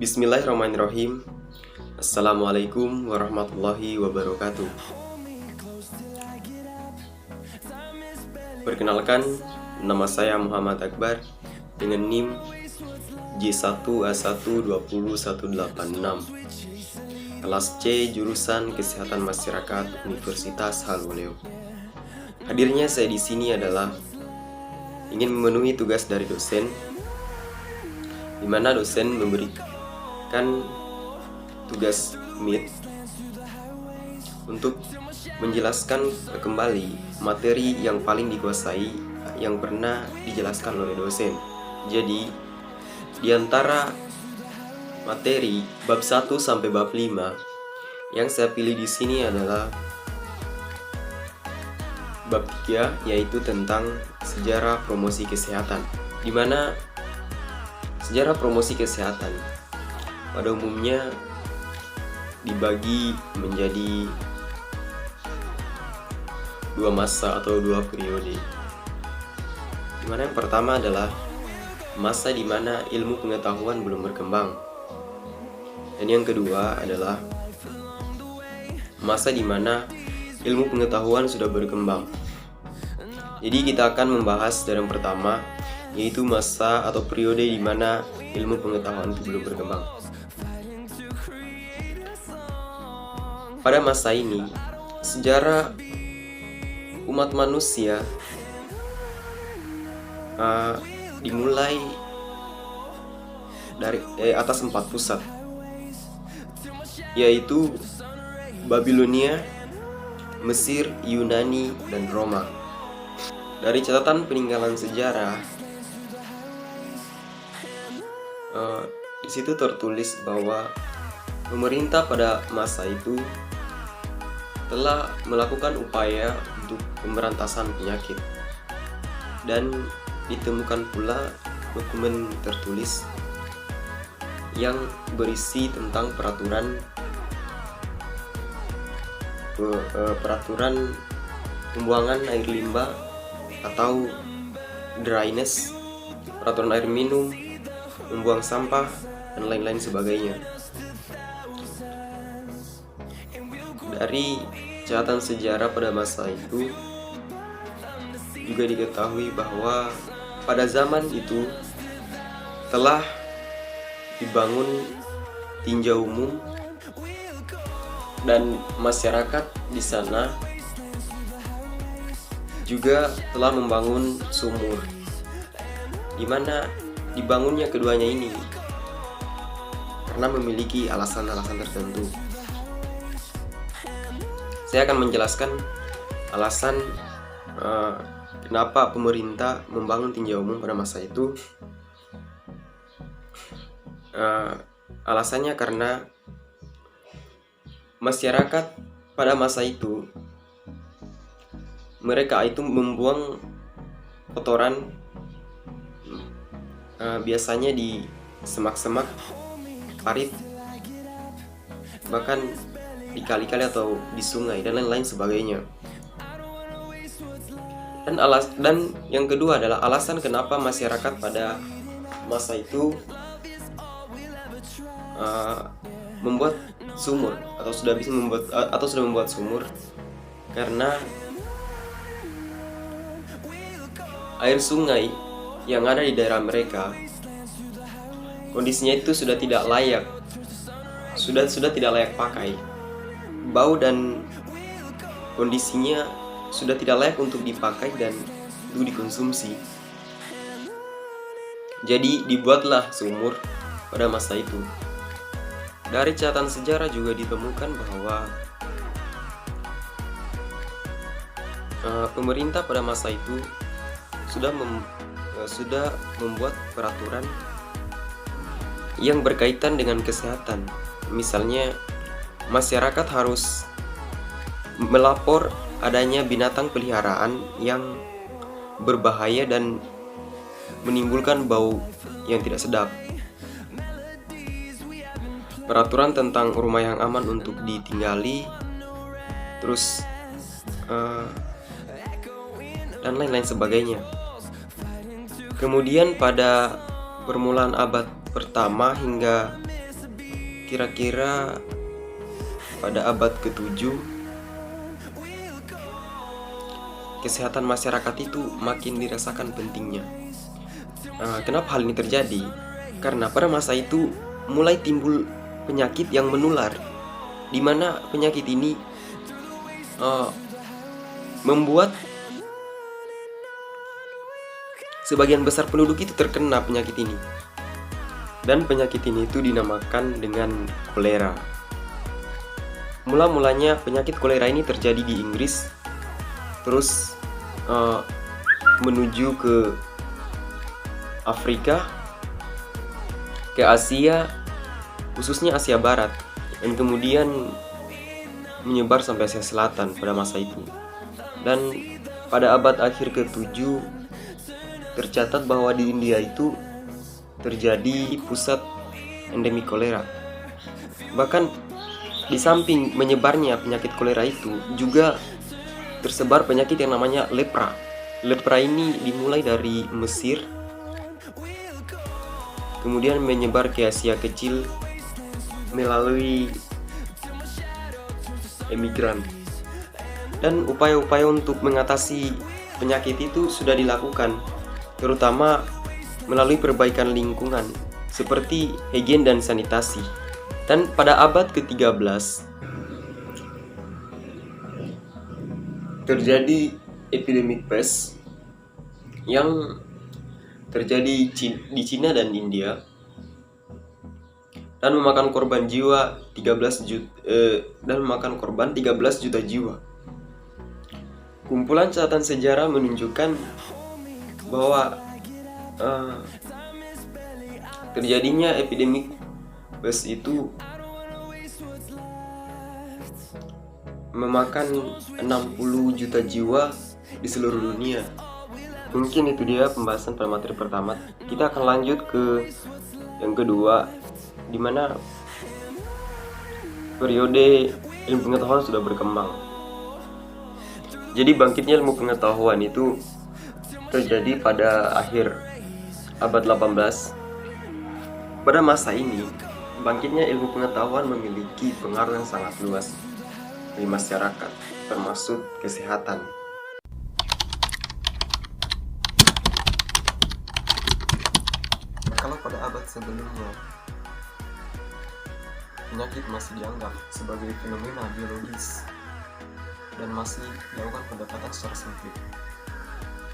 Bismillahirrahmanirrahim. Assalamualaikum warahmatullahi wabarakatuh. Perkenalkan, nama saya Muhammad Akbar dengan NIM J1A1201186, kelas C, jurusan Kesehatan Masyarakat, Universitas Halmoleo. Hadirnya saya di sini adalah ingin memenuhi tugas dari dosen, di mana dosen memberikan tugas meet untuk menjelaskan kembali materi yang paling dikuasai yang pernah dijelaskan oleh dosen. Jadi, di antara materi bab 1 sampai bab 5 yang saya pilih di sini adalah bab 3, yaitu tentang sejarah promosi kesehatan, di mana sejarah promosi kesehatan pada umumnya dibagi menjadi dua masa atau dua periode. Dimana yang pertama adalah masa di mana ilmu pengetahuan belum berkembang, dan yang kedua adalah masa di mana ilmu pengetahuan sudah berkembang. Jadi kita akan membahas dari yang pertama, yaitu masa atau periode di mana ilmu pengetahuan itu belum berkembang. Pada masa ini, sejarah umat manusia dimulai dari atas 4 pusat, yaitu Babilonia, Mesir, Yunani, dan Roma. Dari catatan peninggalan sejarah, di situ tertulis bahwa pemerintah pada masa itu telah melakukan upaya untuk pemberantasan penyakit, dan ditemukan pula dokumen tertulis yang berisi tentang peraturan pembuangan air limbah atau dryness, peraturan air minum, membuang sampah, dan lain-lain sebagainya. Dari catatan sejarah pada masa itu juga diketahui bahwa pada zaman itu telah dibangun tinjau umum, dan masyarakat di sana juga telah membangun sumur, di mana dibangunnya keduanya ini karena memiliki alasan-alasan tertentu. Saya akan menjelaskan alasan kenapa pemerintah membangun tinjau umum pada masa itu. Alasannya karena masyarakat pada masa itu, mereka itu membuang kotoran biasanya di semak-semak, parit, bahkan di kali-kali atau di sungai, dan lain-lain sebagainya. Dan yang kedua adalah alasan kenapa masyarakat pada masa itu membuat sumur atau sudah membuat sumur, karena air sungai yang ada di daerah mereka kondisinya itu sudah tidak layak pakai. Bau dan kondisinya sudah tidak layak untuk dipakai dan untuk dikonsumsi. Jadi dibuatlah sumur pada masa itu. Dari catatan sejarah juga ditemukan bahwa pemerintah pada masa itu sudah membuat peraturan yang berkaitan dengan kesehatan. Misalnya, masyarakat harus melapor adanya binatang peliharaan yang berbahaya dan menimbulkan bau yang tidak sedap. Peraturan tentang rumah yang aman untuk ditinggali, terus dan lain-lain sebagainya. Kemudian pada permulaan abad pertama hingga kira-kira pada abad ke-7 kesehatan masyarakat itu makin dirasakan pentingnya. Kenapa hal ini terjadi? Karena pada masa itu mulai timbul penyakit yang menular, di mana penyakit ini membuat sebagian besar penduduk itu terkena penyakit ini. Dan penyakit ini itu dinamakan dengan kolera. Mula-mulanya penyakit kolera ini terjadi di Inggris, terus menuju ke Afrika, ke Asia, khususnya Asia Barat, dan kemudian menyebar sampai Asia Selatan pada masa itu. Dan pada abad akhir ke-7 tercatat bahwa di India itu terjadi pusat endemi kolera. Bahkan di samping menyebarnya penyakit kolera itu juga tersebar penyakit yang namanya lepra. Lepra ini dimulai dari Mesir, kemudian menyebar ke Asia Kecil melalui emigran. Dan upaya-upaya untuk mengatasi penyakit itu sudah dilakukan, terutama melalui perbaikan lingkungan seperti higien dan sanitasi. Dan pada abad ke-13 terjadi epidemi pes yang terjadi di Cina dan India dan memakan korban 13 juta jiwa. Kumpulan catatan sejarah menunjukkan bahwa terjadinya epidemi pes itu memakan 60 juta jiwa di seluruh dunia. Mungkin itu dia pembahasan pada materi pertama. Kita akan lanjut ke yang kedua, di mana periode ilmu pengetahuan sudah berkembang. Jadi bangkitnya ilmu pengetahuan itu terjadi pada akhir abad 18. Pada masa ini, bangkitnya ilmu pengetahuan memiliki pengaruh yang sangat luas di masyarakat, termasuk kesehatan. Kalau pada abad sebelumnya, penyakit masih dianggap sebagai fenomena biologis dan masih dilakukan pendekatan secara sempit.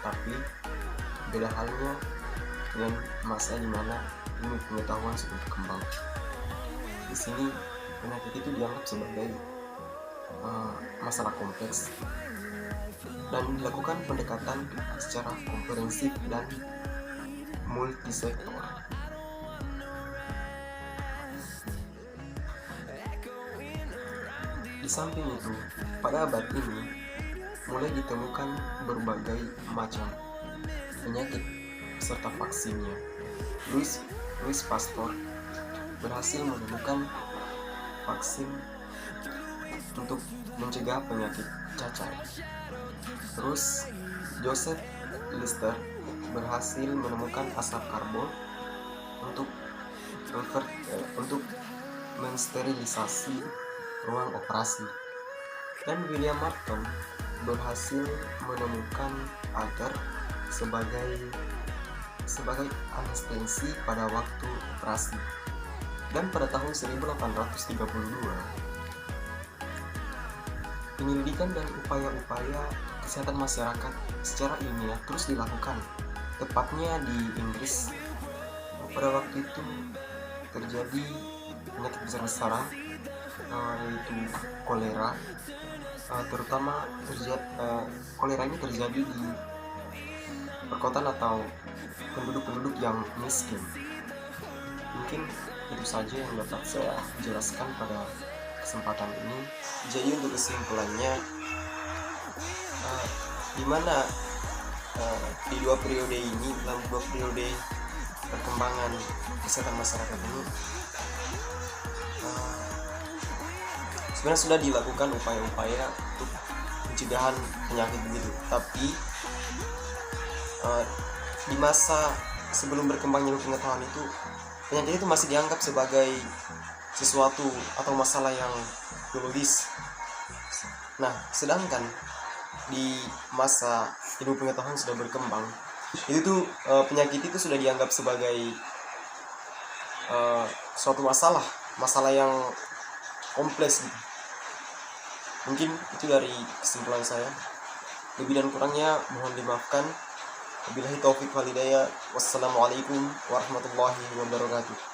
Tapi beda halnya dengan masa di mana ilmu pengetahuan sudah berkembang. Di sini penyakit itu dianggap sebagai masalah kompleks dan dilakukan pendekatan secara komprehensif dan multisektor. Di samping itu, pada abad ini mulai ditemukan berbagai macam penyakit serta vaksinnya. Louis Pasteur berhasil menemukan vaksin untuk mencegah penyakit cacar. Terus Joseph Lister berhasil menemukan asap karbon untuk mensterilisasi ruang operasi. Dan William Martin berhasil menemukan agar sebagai anestesi pada waktu operasi. Dan pada tahun 1832 penyelidikan dan upaya-upaya kesehatan masyarakat secara ilmiah terus dilakukan, tepatnya di Inggris. Pada waktu itu terjadi penyakit besar-besaran, yaitu kolera. Terutama kolera ini terjadi di perkotaan atau penduduk-penduduk yang miskin. Mungkin itu saja yang dapat saya jelaskan pada kesempatan ini. Jadi untuk kesimpulannya, di mana di dua periode ini, dalam dua periode perkembangan kesehatan masyarakat ini, sebenarnya sudah dilakukan upaya-upaya untuk pencegahan penyakit begitu. Tapi di masa sebelum berkembangnya ilmu pengetahuan itu, penyakit itu masih dianggap sebagai sesuatu atau masalah yang biologis. Nah, sedangkan di masa ilmu pengetahuan sudah berkembang, itu tuh penyakit itu sudah dianggap sebagai suatu masalah yang kompleks gitu. Mungkin itu dari kesimpulan saya. Lebih dan kurangnya mohon dimaafkan. Wabillahi taufik wal hidayah. Wassalamualaikum warahmatullahi wabarakatuh.